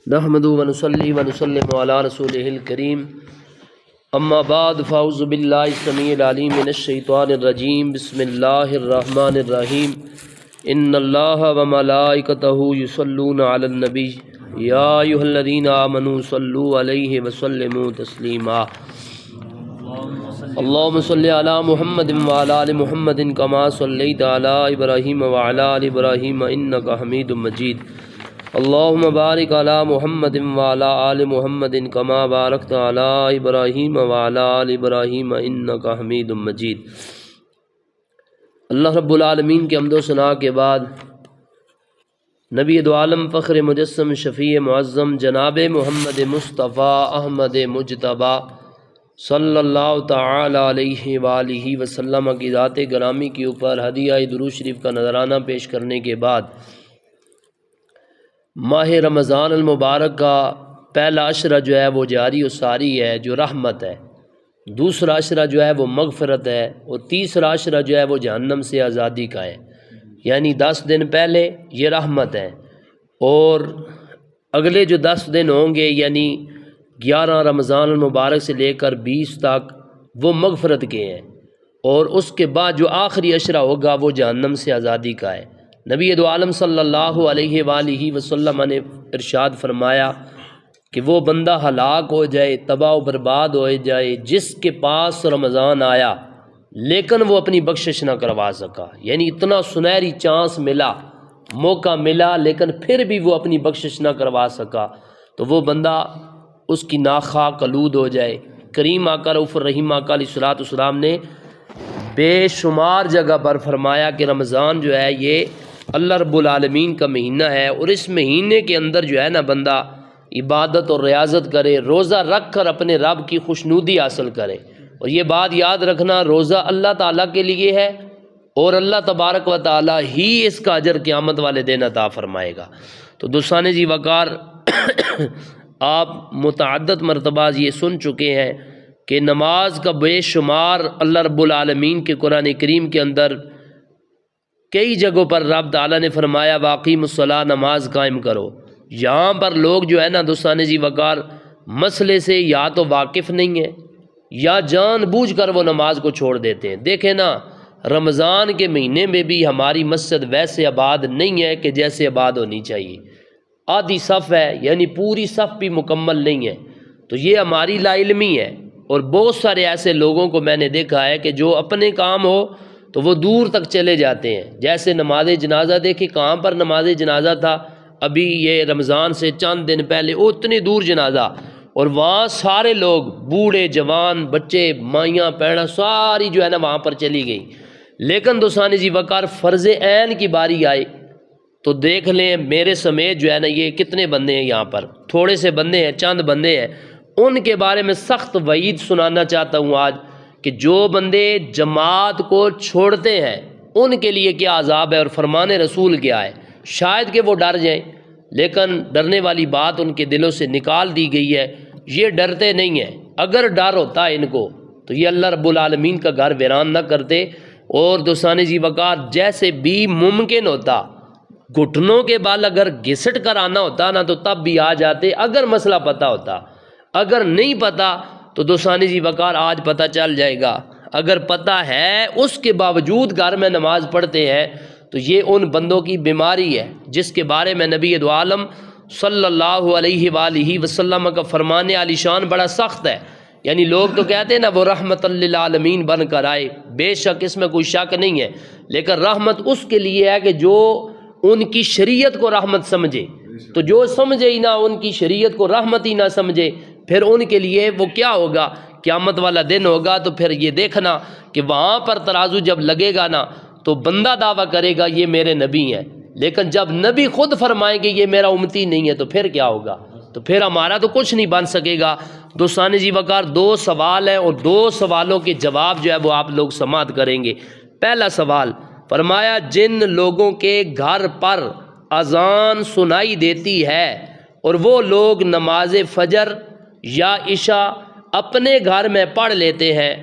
نحمد ونصلی ونسلم علی رسولہ الکریم اما بعد فاعوذ باللہ السمیع العلیم من الشیطان الرجیم بسم اللہ الرحمن الرحیم ان اللہ وملائکتہ یصلون علی النبی یا ایھا الذین آمنوا صلوا علیہ وسلموا تسلیما اللہم صلی علی محمد وعلی آل محمد کما صلیت علی ابراہیم وعلی آل ابراہیم انک حمید مجید اللہم بارک علی محمد وعلی آل محمد کما بارکت علی ابراہیم وعلی آل ابراہیم انک حمید مجید۔ اللہ رب العالمین کے حمد و ثنا کے بعد نبی دو عالم فخر مجسم شفیع معظم جناب محمد مصطفیٰ احمد مجتبیٰ صلی اللہ تعالی علیہ وآلہ وسلم کی ذات گرامی کے اوپر ہدیہ درود شریف کا نذرانہ پیش کرنے کے بعد ماہ رمضان المبارک کا پہلا عشرہ جو ہے وہ جاری و ساری ہے جو رحمت ہے، دوسرا عشرہ جو ہے وہ مغفرت ہے، اور تیسرا عشرہ جو ہے وہ جہنم سے آزادی کا ہے، یعنی 10 دن پہلے یہ رحمت ہے اور اگلے جو 10 دن ہوں گے یعنی 11 رمضان المبارک سے لے کر 20 تک وہ مغفرت کے ہیں، اور اس کے بعد جو آخری عشرہ ہوگا وہ جہنم سے آزادی کا ہے۔ نبی دو عالم صلی اللہ علیہ وآلہ وسلم نے ارشاد فرمایا کہ وہ بندہ ہلاک ہو جائے، تباہ و برباد ہو جائے جس کے پاس رمضان آیا لیکن وہ اپنی بخشش نہ کروا سکا، یعنی اتنا سنہری چانس ملا، موقع ملا لیکن پھر بھی وہ اپنی بخشش نہ کروا سکا، تو وہ بندہ اس کی ناخواہ کلود ہو جائے۔ کریم آقا رؤوف الرحیم آقا علیہ الصلوۃ والسلام نے بے شمار جگہ پر فرمایا کہ رمضان جو ہے یہ اللہ رب العالمین کا مہینہ ہے، اور اس مہینے کے اندر جو ہے نا بندہ عبادت اور ریاضت کرے، روزہ رکھ کر اپنے رب کی خوشنودی حاصل کرے، اور یہ بات یاد رکھنا روزہ اللہ تعالیٰ کے لیے ہے اور اللہ تبارک و تعالیٰ ہی اس کا اجر قیامت والے دن عطا فرمائے گا۔ تو دوستان جی وقار آپ متعدد مرتبہ یہ سن چکے ہیں کہ نماز کا بے شمار اللہ رب العالمین کے قرآن کریم کے اندر کئی جگہوں پر رب تعالیٰ نے فرمایا واقیم الصلاۃ، نماز قائم کرو۔ یہاں پر لوگ جو ہے نا دوستان جی وقار مسئلے سے یا تو واقف نہیں ہیں یا جان بوجھ کر وہ نماز کو چھوڑ دیتے ہیں۔ دیکھیں نا رمضان کے مہینے میں بھی ہماری مسجد ویسے آباد نہیں ہے کہ جیسے آباد ہونی چاہیے، آدھی صف ہے یعنی پوری صف بھی مکمل نہیں ہے، تو یہ ہماری لا علمی ہے۔ اور بہت سارے ایسے لوگوں کو میں نے دیکھا ہے کہ جو اپنے کام ہو تو وہ دور تک چلے جاتے ہیں، جیسے نماز جنازہ دیکھیں کہاں پر نماز جنازہ تھا ابھی یہ رمضان سے چند دن پہلے، اتنی دور جنازہ، اور وہاں سارے لوگ بوڑھے جوان بچے مائیاں پیڑاں ساری جو ہے نا وہاں پر چلی گئی۔ لیکن دوستان جی وقار فرض عین کی باری آئے تو دیکھ لیں میرے سمیت جو ہے نا یہ کتنے بندے ہیں، یہاں پر تھوڑے سے بندے ہیں، چند بندے ہیں، ان کے بارے میں سخت وعید سنانا چاہتا ہوں آج کہ جو بندے جماعت کو چھوڑتے ہیں ان کے لیے کیا عذاب ہے اور فرمان رسول کیا ہے۔ شاید کہ وہ ڈر جائیں لیکن ڈرنے والی بات ان کے دلوں سے نکال دی گئی ہے، یہ ڈرتے نہیں ہیں۔ اگر ڈر ہوتا ہے ان کو تو یہ اللہ رب العالمین کا گھر ویران نہ کرتے، اور دوستان جی وقار جیسے بھی ممکن ہوتا گھٹنوں کے بال اگر گھسٹ کر آنا ہوتا نا تو تب بھی آ جاتے اگر مسئلہ پتہ ہوتا، اگر نہیں پتہ تو دوستان جی وقار آج پتہ چل جائے گا، اگر پتہ ہے اس کے باوجود گھر میں نماز پڑھتے ہیں تو یہ ان بندوں کی بیماری ہے جس کے بارے میں نبی دو عالم صلی اللہ علیہ وآلہ وسلم کا فرمان عالی شان بڑا سخت ہے۔ یعنی لوگ تو کہتے ہیں نا وہ رحمت للعالمین بن کر آئے، بے شک اس میں کوئی شک نہیں ہے، لیکن رحمت اس کے لیے ہے کہ جو ان کی شریعت کو رحمت سمجھے، تو جو سمجھے ہی نہ ان کی شریعت کو رحمت ہی نہ سمجھے پھر ان کے لیے وہ کیا ہوگا، قیامت والا دن ہوگا تو پھر یہ دیکھنا کہ وہاں پر ترازو جب لگے گا نا تو بندہ دعویٰ کرے گا یہ میرے نبی ہیں، لیکن جب نبی خود فرمائیں گے یہ میرا امتی نہیں ہے تو پھر کیا ہوگا، تو پھر ہمارا تو کچھ نہیں بن سکے گا۔ دوستان جی وقار 2 سوال ہیں اور 2 سوالوں کے جواب جو ہے وہ آپ لوگ سماعت کریں گے۔ پہلا سوال فرمایا جن لوگوں کے گھر پر اذان سنائی دیتی ہے اور وہ لوگ نماز فجر یا عشاء اپنے گھر میں پڑھ لیتے ہیں،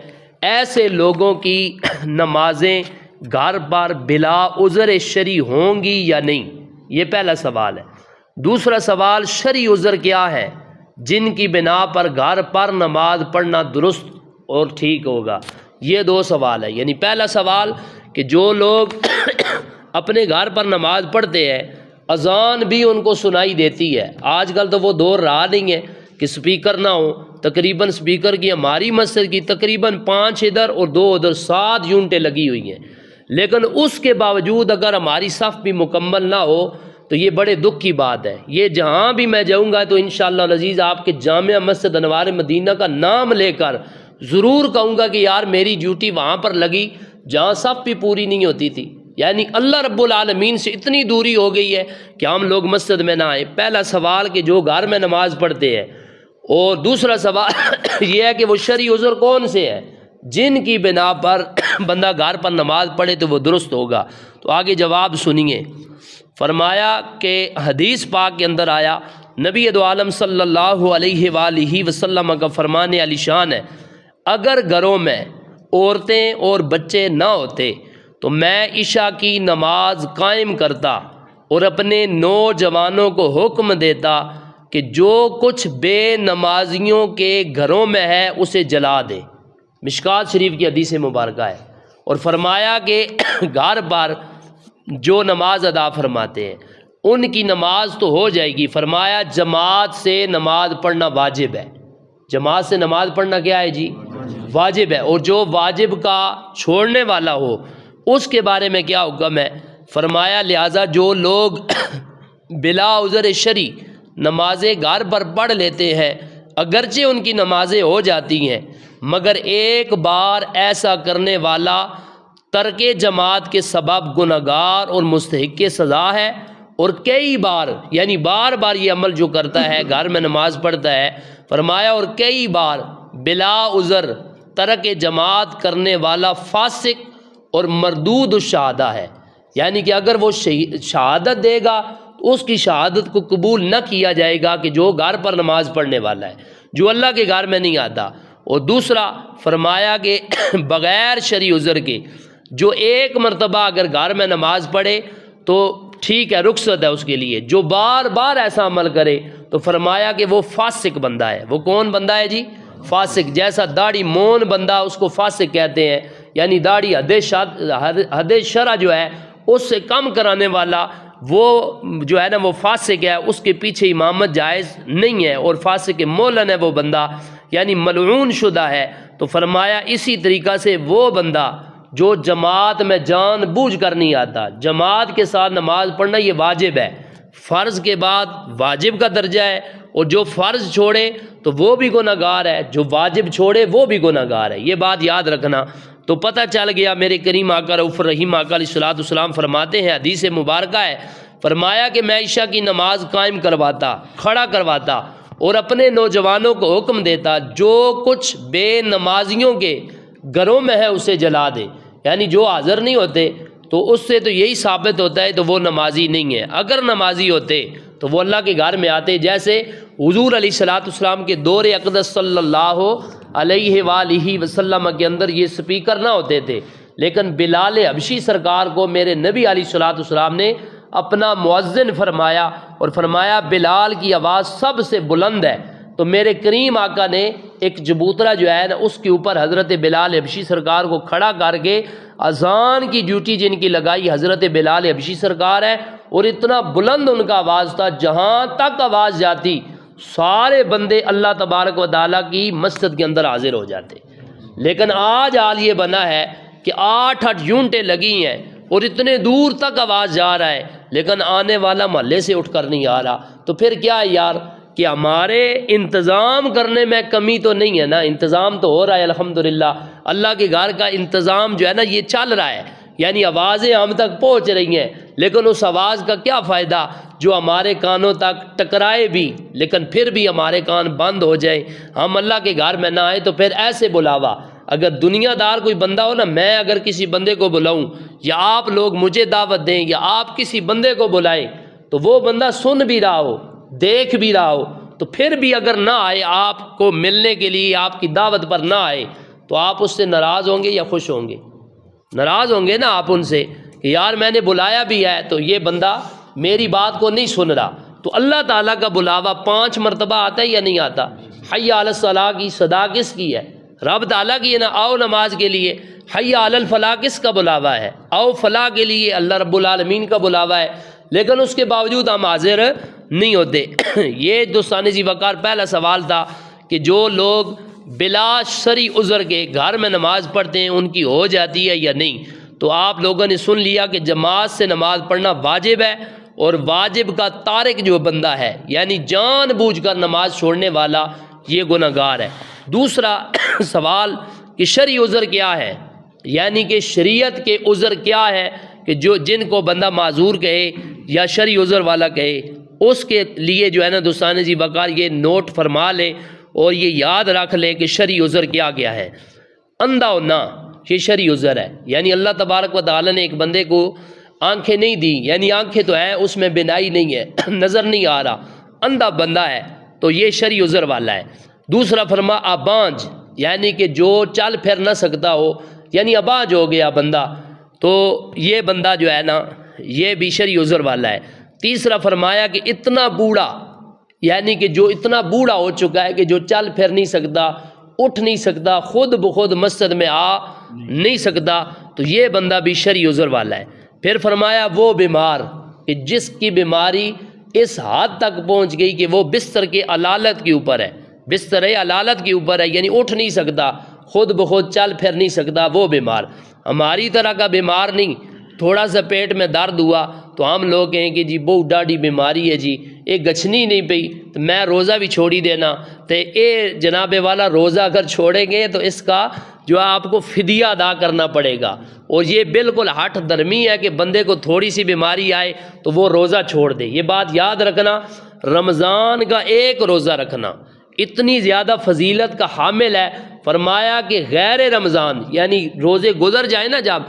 ایسے لوگوں کی نمازیں گھر پر بلا عذر شرعی ہوں گی یا نہیں؟ یہ پہلا سوال ہے۔ دوسرا سوال شرعی عذر کیا ہے جن کی بنا پر گھر پر نماز پڑھنا درست اور ٹھیک ہوگا؟ یہ دو سوال ہے۔ یعنی پہلا سوال کہ جو لوگ اپنے گھر پر نماز پڑھتے ہیں، اذان بھی ان کو سنائی دیتی ہے۔ آج کل تو وہ دور رہا نہیں ہے کہ سپیکر نہ ہو، تقریباً سپیکر کی ہماری مسجد کی تقریباً 5 ادھر اور 2 ادھر 7 یونٹیں لگی ہوئی ہیں، لیکن اس کے باوجود اگر ہماری صف بھی مکمل نہ ہو تو یہ بڑے دکھ کی بات ہے۔ یہ جہاں بھی میں جاؤں گا تو انشاءاللہ العزیز آپ کے جامع مسجد انوار مدینہ کا نام لے کر ضرور کہوں گا کہ یار میری ڈیوٹی وہاں پر لگی جہاں صف بھی پوری نہیں ہوتی تھی۔ یعنی اللہ رب العالمین سے اتنی دوری ہو گئی ہے کہ ہم لوگ مسجد میں نہ آئیں۔ پہلا سوال کہ جو گھر میں نماز پڑھتے ہیں، اور دوسرا سوال یہ ہے کہ وہ شرعی عذر کون سے ہیں جن کی بنا پر بندہ گھر پر نماز پڑھے تو وہ درست ہوگا؟ تو آگے جواب سنیے۔ فرمایا کہ حدیث پاک کے اندر آیا، نبی دو عالم صلی اللہ علیہ وآلہ وسلم کا فرمان علی شان ہے، اگر گھروں میں عورتیں اور بچے نہ ہوتے تو میں عشاء کی نماز قائم کرتا اور اپنے نوجوانوں کو حکم دیتا کہ جو کچھ بے نمازیوں کے گھروں میں ہے اسے جلا دے۔ مشکات شریف کی حدیث مبارکہ ہے۔ اور فرمایا کہ گھر پر جو نماز ادا فرماتے ہیں ان کی نماز تو ہو جائے گی، فرمایا جماعت سے نماز پڑھنا واجب ہے۔ جماعت سے نماز پڑھنا کیا ہے جی؟ واجب ہے۔ اور جو واجب کا چھوڑنے والا ہو اس کے بارے میں کیا حکم ہے؟ فرمایا لہٰذا جو لوگ بلا عذر شرعی نمازیں گھر پر پڑھ لیتے ہیں، اگرچہ ان کی نمازیں ہو جاتی ہیں، مگر ایک بار ایسا کرنے والا ترک جماعت کے سبب گنہگار اور مستحق سزا ہے، اور کئی بار یعنی بار بار یہ عمل جو کرتا ہے گھر میں نماز پڑھتا ہے، فرمایا اور کئی بار بلا عذر ترک جماعت کرنے والا فاسق اور مردود الشہادہ ہے۔ یعنی کہ اگر وہ شہادت دے گا تو اس کی شہادت کو قبول نہ کیا جائے گا کہ جو گھر پر نماز پڑھنے والا ہے، جو اللہ کے گھر میں نہیں آتا۔ اور دوسرا فرمایا کہ بغیر شرعی عذر کے جو ایک مرتبہ اگر گھر میں نماز پڑھے تو ٹھیک ہے، رخصت ہے اس کے لیے، جو بار بار ایسا عمل کرے تو فرمایا کہ وہ فاسق بندہ ہے۔ وہ کون بندہ ہے جی؟ فاسق۔ جیسا داڑھی مون بندہ اس کو فاسق کہتے ہیں، یعنی داڑھی حد شرع جو ہے اس سے کم کرانے والا وہ جو ہے نا وہ فاسق ہے، اس کے پیچھے امامت جائز نہیں ہے، اور فاسق مولن ہے وہ بندہ، یعنی ملعون شدہ ہے۔ تو فرمایا اسی طریقہ سے وہ بندہ جو جماعت میں جان بوجھ کر نہیں آتا، جماعت کے ساتھ نماز پڑھنا یہ واجب ہے، فرض کے بعد واجب کا درجہ ہے، اور جو فرض چھوڑے تو وہ بھی گنہگار ہے، جو واجب چھوڑے وہ بھی گنہگار ہے۔ یہ بات یاد رکھنا۔ تو پتہ چل گیا میرے کریم آقا رؤوف الرحیم آقا علیہ الصلوۃ والسلام فرماتے ہیں، حدیث مبارکہ ہے، فرمایا کہ میں عشاء کی نماز قائم کرواتا، کھڑا کرواتا اور اپنے نوجوانوں کو حکم دیتا جو کچھ بے نمازیوں کے گھروں میں ہے اسے جلا دے۔ یعنی جو حاضر نہیں ہوتے تو اس سے تو یہی ثابت ہوتا ہے تو وہ نمازی نہیں ہے۔ اگر نمازی ہوتے تو وہ اللہ کے گھر میں آتے، جیسے حضور علیہ الصلوۃ والسلام کے دور اقدس صلی اللہ علیہ وآلہ وسلم کے اندر یہ سپیکر نہ ہوتے تھے، لیکن بلال حبشی سرکار کو میرے نبی علیہ الصلوۃ والسلام نے اپنا مؤذن فرمایا، اور فرمایا بلال کی آواز سب سے بلند ہے۔ تو میرے کریم آقا نے ایک چبوترا جو ہے نا اس کے اوپر حضرت بلال حبشی سرکار کو کھڑا کر کے اذان کی ڈیوٹی جن کی لگائی حضرت بلال حبشی سرکار ہے، اور اتنا بلند ان کا آواز تھا، جہاں تک آواز جاتی سارے بندے اللہ تبارک و تعالیٰ کی مسجد کے اندر حاضر ہو جاتے۔ لیکن آج حال یہ بنا ہے کہ 8 یونٹیں لگی ہیں اور اتنے دور تک آواز جا رہا ہے، لیکن آنے والا محلے سے اٹھ کر نہیں آ رہا۔ تو پھر کیا ہے یار کہ ہمارے انتظام کرنے میں کمی تو نہیں ہے نا، انتظام تو ہو رہا ہے الحمدللہ، اللہ کے گھر کا انتظام جو ہے نا یہ چل رہا ہے، یعنی آوازیں ہم تک پہنچ رہی ہیں، لیکن اس آواز کا کیا فائدہ جو ہمارے کانوں تک ٹکرائے بھی لیکن پھر بھی ہمارے کان بند ہو جائیں، ہم اللہ کے گھر میں نہ آئے۔ تو پھر ایسے بلاوا اگر دنیا دار کوئی بندہ ہو نا، میں اگر کسی بندے کو بلاؤں یا آپ لوگ مجھے دعوت دیں یا آپ کسی بندے کو بلائیں تو وہ بندہ سن بھی رہا ہو دیکھ بھی رہا ہو تو پھر بھی اگر نہ آئے آپ کو ملنے کے لیے، آپ کی دعوت پر نہ آئے تو آپ اس سے ناراض ہوں گے یا خوش ہوں گے؟ ناراض ہوں گے نا آپ ان سے کہ یار میں نے بلایا بھی ہے تو یہ بندہ میری بات کو نہیں سن رہا، تو اللہ تعالیٰ کا بلاوا 5 مرتبہ آتا ہے یا نہیں آتا؟ حی علی الصلاح کی صدا کس کی ہے؟ رب تعالیٰ کی ہے نا، آؤ نماز کے لیے۔ حی علی الفلاح کس کا بلاوا ہے؟ آؤ فلاح کے لیے اللہ رب العالمین کا بلاوا ہے، لیکن اس کے باوجود ہم حاضر نہیں ہوتے۔ یہ دوستان ذی وقار پہلا سوال تھا کہ جو لوگ بلا شرعی عذر کے گھر میں نماز پڑھتے ہیں ان کی ہو جاتی ہے یا نہیں؟ تو آپ لوگوں نے سن لیا کہ جماعت سے نماز پڑھنا واجب ہے، اور واجب کا تارک جو بندہ ہے یعنی جان بوجھ کر نماز چھوڑنے والا یہ گناہگار ہے۔ دوسرا سوال کہ شرعی عذر کیا ہے، یعنی کہ شریعت کے عذر کیا ہے کہ جو جن کو بندہ معذور کہے یا شرعی عذر والا کہے، اس کے لیے جو ہے نا دوستان ذی وقار یہ نوٹ فرما لے اور یہ یاد رکھ لے کہ شرعی عذر کیا کیا ہے۔ اندھا ہونا یہ شرعی عذر ہے، یعنی اللہ تبارک و تعالیٰ نے ایک بندے کو آنکھیں نہیں دی، یعنی آنکھیں تو ہیں اس میں بینائی نہیں ہے، نظر نہیں آ رہا، اندھا بندہ ہے تو یہ شرعی عذر والا ہے۔ دوسرا فرما ابانج، یعنی کہ جو چل پھر نہ سکتا ہو، یعنی ابانج ہو گیا بندہ، تو یہ بندہ جو ہے نا یہ بھی شرعی عذر والا ہے۔ تیسرا فرمایا کہ اتنا بوڑھا، یعنی کہ جو اتنا بوڑھا ہو چکا ہے کہ جو چل پھر نہیں سکتا، اٹھ نہیں سکتا، خود بخود مسجد میں آ نہیں سکتا، تو یہ بندہ بھی شرعی عذر والا ہے۔ پھر فرمایا وہ بیمار کہ جس کی بیماری اس حد تک پہنچ گئی کہ وہ بستر کے علالت کے اوپر ہے، بستر علالت کے اوپر ہے، یعنی اٹھ نہیں سکتا، خود بخود چل پھر نہیں سکتا، وہ بیمار۔ ہماری طرح کا بیمار نہیں، تھوڑا سا پیٹ میں درد ہوا تو ہم لوگ کہیں کہ جی بہت ڈاڑی بیماری ہے جی، ایک گچھنی نہیں پئی تو میں روزہ بھی چھوڑی دینا، تو اے جناب والا روزہ اگر چھوڑیں گے تو اس کا جو آپ کو فدیہ ادا کرنا پڑے گا، اور یہ بالکل ہٹ درمی ہے کہ بندے کو تھوڑی سی بیماری آئے تو وہ روزہ چھوڑ دے۔ یہ بات یاد رکھنا، رمضان کا ایک روزہ رکھنا اتنی زیادہ فضیلت کا حامل ہے۔ فرمایا کہ غیر رمضان، یعنی روزے گزر جائے نا جب،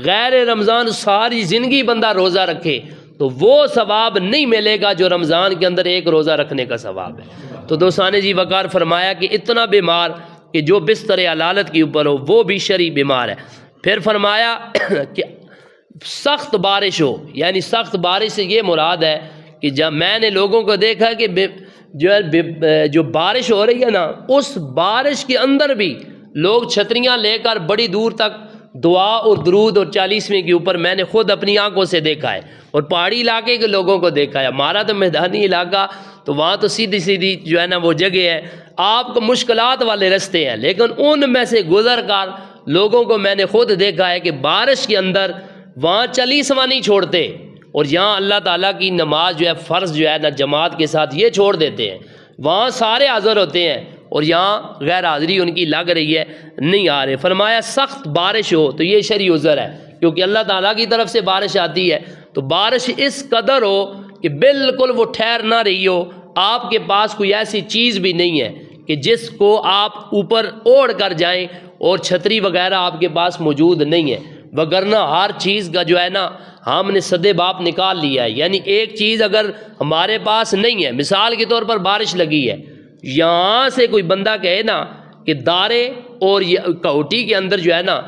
غیر رمضان ساری زندگی بندہ روزہ رکھے تو وہ ثواب نہیں ملے گا جو رمضان کے اندر ایک روزہ رکھنے کا ثواب ہے۔ تو دوستان ذی وقار فرمایا کہ اتنا بیمار کہ جو بستر علالت کے اوپر ہو وہ بھی شرعی بیمار ہے۔ پھر فرمایا کہ سخت بارش ہو، یعنی سخت بارش سے یہ مراد ہے کہ جب میں نے لوگوں کو دیکھا کہ جو بارش ہو رہی ہے نا، اس بارش کے اندر بھی لوگ چھتریاں لے کر بڑی دور تک دعا اور درود اور 40ویں کے اوپر میں نے خود اپنی آنکھوں سے دیکھا ہے، اور پہاڑی علاقے کے لوگوں کو دیکھا ہے۔ ہمارا تو میدانی علاقہ تو وہاں تو سیدھی سیدھی جو ہے نا وہ جگہ ہے، آپ کو مشکلات والے رستے ہیں، لیکن ان میں سے گزر کر لوگوں کو میں نے خود دیکھا ہے کہ بارش کے اندر وہاں 40واں نہیں چھوڑتے، اور یہاں اللہ تعالیٰ کی نماز جو ہے فرض جو ہے نا جماعت کے ساتھ یہ چھوڑ دیتے ہیں، وہاں سارے حاضر ہوتے ہیں اور یہاں غیر حاضری ان کی لگ رہی ہے، نہیں آ رہے۔ فرمایا سخت بارش ہو تو یہ شرعی عذر ہے، کیونکہ اللہ تعالیٰ کی طرف سے بارش آتی ہے، تو بارش اس قدر ہو کہ بالکل وہ ٹھہر نہ رہی ہو، آپ کے پاس کوئی ایسی چیز بھی نہیں ہے کہ جس کو آپ اوپر اوڑھ کر جائیں، اور چھتری وغیرہ آپ کے پاس موجود نہیں ہے، وگرنہ ہر چیز کا جو ہے نا ہم نے سدے باپ نکال لیا ہے۔ یعنی ایک چیز اگر ہمارے پاس نہیں ہے، مثال کے طور پر بارش لگی ہے، یہاں سے کوئی بندہ کہے نا کہ دارے اور کوٹی کے اندر جو ہے نا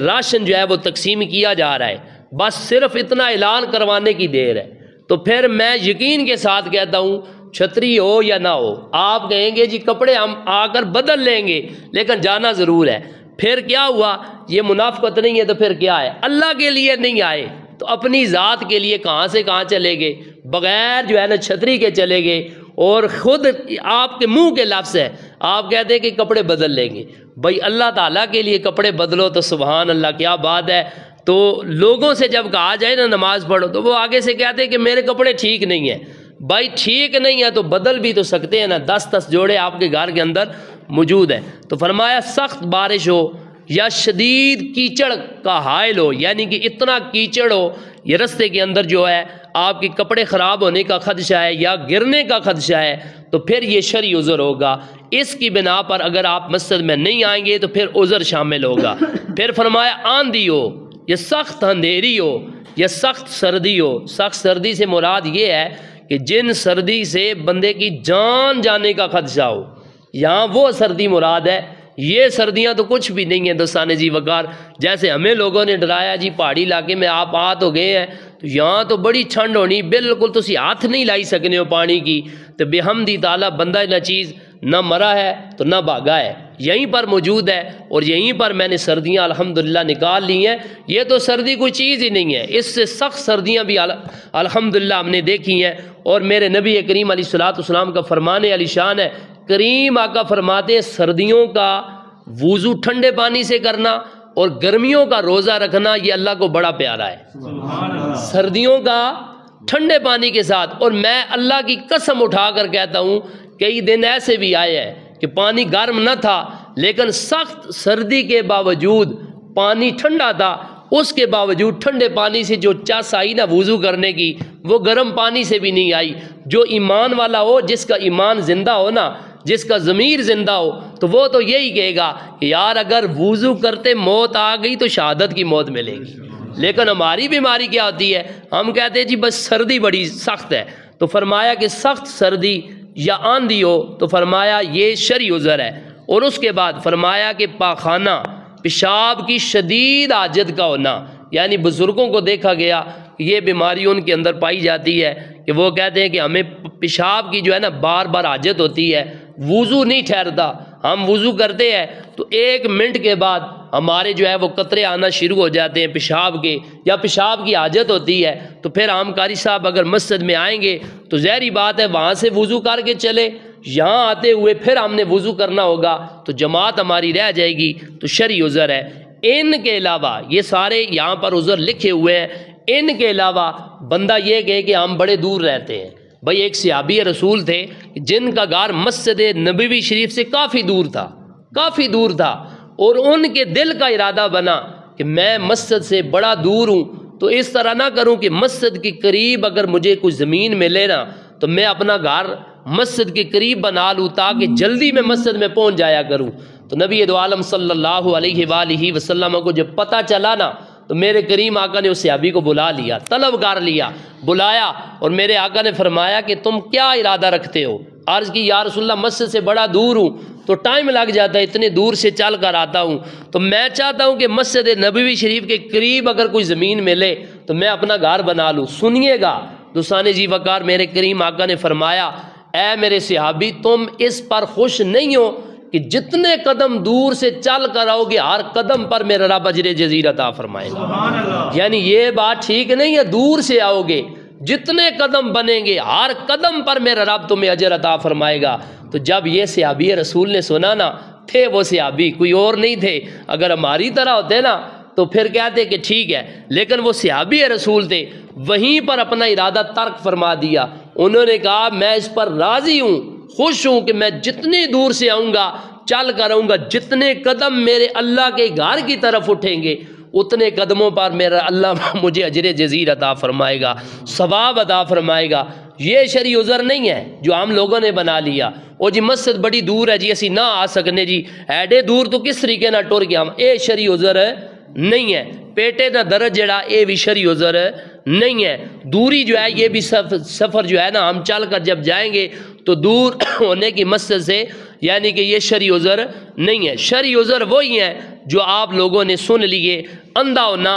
راشن جو ہے وہ تقسیم کیا جا رہا ہے، بس صرف اتنا اعلان کروانے کی دیر ہے، تو پھر میں یقین کے ساتھ کہتا ہوں چھتری ہو یا نہ ہو، آپ کہیں گے جی کپڑے ہم آ کر بدل لیں گے لیکن جانا ضرور ہے۔ پھر کیا ہوا؟ یہ منافقت نہیں ہے تو پھر کیا ہے؟ اللہ کے لیے نہیں آئے تو اپنی ذات کے لیے کہاں سے کہاں چلے گئے، بغیر جو ہے نا چھتری کے چلے گئے، اور خود آپ کے منہ کے لفظ ہے، آپ کہتے ہیں کہ کپڑے بدل لیں گے۔ بھائی اللہ تعالیٰ کے لیے کپڑے بدلو تو سبحان اللہ کیا بات ہے۔ تو لوگوں سے جب کہا جائے نا نماز پڑھو تو وہ آگے سے کہتے ہیں کہ میرے کپڑے ٹھیک نہیں ہیں۔ بھائی ٹھیک نہیں ہے تو بدل بھی تو سکتے ہیں نا، 10 جوڑے آپ کے گھر کے اندر موجود ہیں۔ تو فرمایا سخت بارش ہو یا شدید کیچڑ کا حائل ہو، یعنی کہ اتنا کیچڑ ہو یہ رستے کے اندر جو ہے آپ کے کپڑے خراب ہونے کا خدشہ ہے یا گرنے کا خدشہ ہے، تو پھر یہ شرعی عذر ہوگا۔ اس کی بنا پر اگر آپ مسجد میں نہیں آئیں گے تو پھر عذر شامل ہوگا۔ پھر فرمایا آندھی ہو یا سخت اندھیری ہو یا سخت سردی ہو۔ سخت سردی سے مراد یہ ہے کہ جن سردی سے بندے کی جان جانے کا خدشہ ہو، یہاں وہ سردی مراد ہے۔ یہ سردیاں تو کچھ بھی نہیں ہیں دوستان ذی وقار، جیسے ہمیں لوگوں نے ڈرایا جی پہاڑی علاقے میں آپ آ تو گئے ہیں تو یہاں تو بڑی ٹھنڈ ہونی، بالکل تسی ہاتھ نہیں لائی سکنے ہو پانی کی، تو بحمدی تعالیٰ بندہ نہ چیز نہ مرا ہے تو نہ بھاگا ہے، یہیں پر موجود ہے، اور یہیں پر میں نے سردیاں الحمدللہ نکال لی ہیں۔ یہ تو سردی کوئی چیز ہی نہیں ہے، اس سے سخت سردیاں بھی الحمدللہ ہم نے دیکھی ہیں، اور میرے نبی کریم علیہ الصلوۃ والسلام کا فرمان علی شان ہے، کریم آقا فرماتے ہیں سردیوں کا وضو ٹھنڈے پانی سے کرنا اور گرمیوں کا روزہ رکھنا یہ اللہ کو بڑا پیارا ہے، سردیوں کا ٹھنڈے پانی کے ساتھ۔ اور میں اللہ کی قسم اٹھا کر کہتا ہوں، کئی دن ایسے بھی آئے ہیں کہ پانی گرم نہ تھا لیکن سخت سردی کے باوجود پانی ٹھنڈا تھا، اس کے باوجود ٹھنڈے پانی سے جو چس آئی نا وضو کرنے کی، وہ گرم پانی سے بھی نہیں آئی۔ جو ایمان والا ہو، جس کا ایمان زندہ ہو نا، جس کا ضمیر زندہ ہو، تو وہ تو یہی کہے گا کہ یار اگر وضو کرتے موت آ گئی تو شہادت کی موت ملے گی۔ لیکن ہماری بیماری کیا ہوتی ہے، ہم کہتے ہیں جی بس سردی بڑی سخت ہے، تو فرمایا کہ سخت سردی یا آندھی ہو تو فرمایا یہ شرعی عذر ہے، اور اس کے بعد فرمایا کہ پاخانہ پیشاب کی شدید حاجت کا ہونا، یعنی بزرگوں کو دیکھا گیا کہ یہ بیماری ان کے اندر پائی جاتی ہے کہ وہ کہتے ہیں کہ ہمیں پیشاب کی جو ہے نا بار بار حاجت ہوتی ہے، وضو نہیں ٹھہرتا، ہم وضو کرتے ہیں تو 1 منٹ کے بعد ہمارے جو ہے وہ قطرے آنا شروع ہو جاتے ہیں پیشاب کے، یا پیشاب کی حاجت ہوتی ہے، تو پھر ہم قاری صاحب اگر مسجد میں آئیں گے تو ظاہری بات ہے وہاں سے وضو کر کے چلے، یہاں آتے ہوئے پھر ہم نے وضو کرنا ہوگا تو جماعت ہماری رہ جائے گی، تو شرعی عذر ہے۔ ان کے علاوہ یہ سارے یہاں پر عذر لکھے ہوئے ہیں، ان کے علاوہ بندہ یہ کہے کہ ہم بڑے دور رہتے ہیں۔ بھائی ایک صحابی رسول تھے جن کا گھر مسجد نبوی شریف سے کافی دور تھا، اور ان کے دل کا ارادہ بنا کہ میں مسجد سے بڑا دور ہوں، تو اس طرح نہ کروں کہ مسجد کے قریب اگر مجھے کوئی زمین ملے نا تو میں اپنا گھر مسجد کے قریب بنا لوں تاکہ جلدی میں مسجد میں پہنچ جایا کروں۔ تو نبی دو عالم صلی اللہ علیہ وآلہ وسلم کو جب پتہ چلا نا تو میرے کریم آقا نے اس صحابی کو بلا لیا، طلب کر لیا، بلایا، اور میرے آقا نے فرمایا کہ تم کیا ارادہ رکھتے ہو؟ عرض کی یا رسول اللہ مسجد سے بڑا دور ہوں تو ٹائم لگ جاتا ہے، اتنے دور سے چل کر آتا ہوں، تو میں چاہتا ہوں کہ مسجد نبوی شریف کے قریب اگر کوئی زمین ملے تو میں اپنا گھر بنا لوں۔ سنیے گا دوستان جی وقار، میرے کریم آقا نے فرمایا اے میرے صحابی تم اس پر خوش نہیں ہو کہ جتنے قدم دور سے چل کر آؤ گے ہر قدم پر میرا رب اجر جزیل عطا فرمائے گا؟ یعنی یہ بات ٹھیک نہیں ہے، دور سے آؤ گے جتنے قدم بنیں گے ہر قدم پر میرا رب تمہیں اجر عطا فرمائے گا۔ تو جب یہ صحابی رسول نے سنا نا، تھے وہ صحابی کوئی اور نہیں تھے، اگر ہماری طرح ہوتے نا تو پھر کہتے کہ ٹھیک ہے، لیکن وہ صحابی رسول تھے، وہیں پر اپنا ارادہ ترک فرما دیا۔ انہوں نے کہا میں اس پر راضی ہوں، خوش ہوں کہ میں جتنی دور سے آؤں گا چل کر آؤں گا، جتنے قدم میرے اللہ کے گھر کی طرف اٹھیں گے اتنے قدموں پر میرا اللہ مجھے اجر جزیل عطا فرمائے گا، ثواب عطا فرمائے گا۔ یہ شرعی عذر نہیں ہے جو ہم لوگوں نے بنا لیا، او جی مسجد بڑی دور ہے جی اسی نہ آ سکنے جی، ایڈے دور تو کس طریقے نہ ٹر گیا ہم، اے شرعی عذر نہیں ہے۔ پیٹے نہ درد جڑا اے بھی شرعی عذر نہیں ہے۔ دوری جو ہے یہ بھی سفر جو ہے نا ہم چل کر جب جائیں گے تو دور ہونے کی مسجد سے، یعنی کہ یہ شرعی عذر نہیں ہے۔ شرعی عذر وہی ہیں جو آپ لوگوں نے سن لیے، اندھا ہونا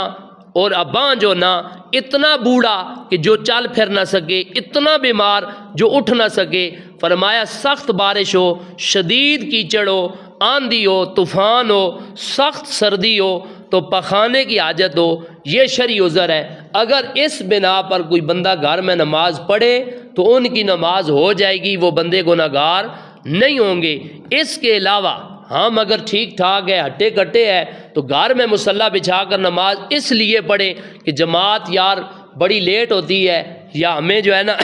اور ابانج ہونا، اتنا بوڑھا کہ جو چل پھر نہ سکے، اتنا بیمار جو اٹھ نہ سکے۔ فرمایا سخت بارش ہو، شدید کیچڑ ہو، آندھی ہو، طوفان ہو، سخت سردی ہو تو پخانے کی حاجت ہو، یہ شرعی عذر ہے۔ اگر اس بنا پر کوئی بندہ گھر میں نماز پڑھے تو ان کی نماز ہو جائے گی، وہ بندے گناہگار نہیں ہوں گے۔ اس کے علاوہ ہم اگر ٹھیک ٹھاک ہے، ہٹے کٹے ہے، تو گھر میں مصلی بچھا کر نماز اس لیے پڑھیں کہ جماعت یار بڑی لیٹ ہوتی ہے یا ہمیں جو ہے نا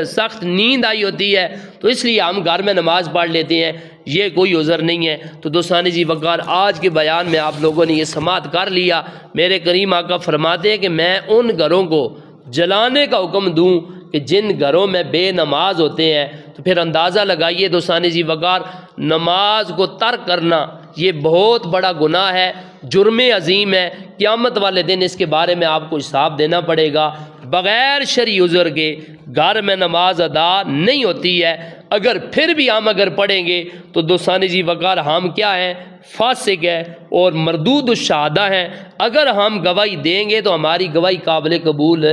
سخت نیند آئی ہوتی ہے تو اس لیے ہم گھر میں نماز پڑھ لیتے ہیں، یہ کوئی عذر نہیں ہے۔ تو دوستان جی وقار، آج کے بیان میں آپ لوگوں نے یہ سماعت کر لیا۔ میرے کریم آقا فرماتے ہیں کہ میں ان گھروں کو جلانے کا حکم دوں کہ جن گھروں میں بے نماز ہوتے ہیں۔ تو پھر اندازہ لگائیے دوستان جی وقار، نماز کو ترک کرنا یہ بہت بڑا گناہ ہے، جرم عظیم ہے، قیامت والے دن اس کے بارے میں آپ کو حساب دینا پڑے گا۔ بغیر شرعی عذر کے گھر میں نماز ادا نہیں ہوتی ہے۔ اگر پھر بھی ہم پڑھیں گے تو دوستان جی وقار ہم کیا ہیں؟ فاسق ہے اور مردود الشہادہ ہیں۔ اگر ہم گواہی دیں گے تو ہماری گواہی قابل قبول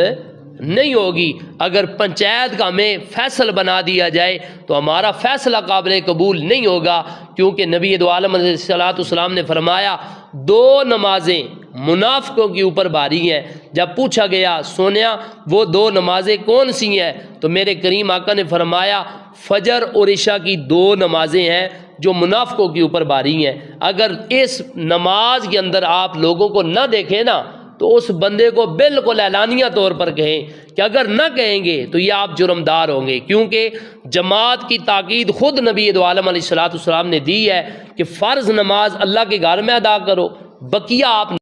نہیں ہوگی۔ اگر پنچایت کا ہمیں فیصل بنا دیا جائے تو ہمارا فیصلہ قابل قبول نہیں ہوگا، کیونکہ نبی دو عالم علیہ الصلوۃ والسلام نے فرمایا دو نمازیں منافقوں کے اوپر بھاری ہیں۔ جب پوچھا گیا سونیا وہ دو نمازیں کون سی ہیں تو میرے کریم آقا نے فرمایا فجر اور عشاء کی دو نمازیں ہیں جو منافقوں کے اوپر بھاری ہیں۔ اگر اس نماز کے اندر آپ لوگوں کو نہ دیکھیں نا تو اس بندے کو بالکل اعلانیہ طور پر کہیں کہ اگر نہ کہیں گے تو یہ آپ جرمدار ہوں گے، کیونکہ جماعت کی تاکید خود نبی دو عالم علیہ الصلوۃ والسلام نے دی ہے کہ فرض نماز اللہ کے گھر میں ادا کرو، بقیہ آپ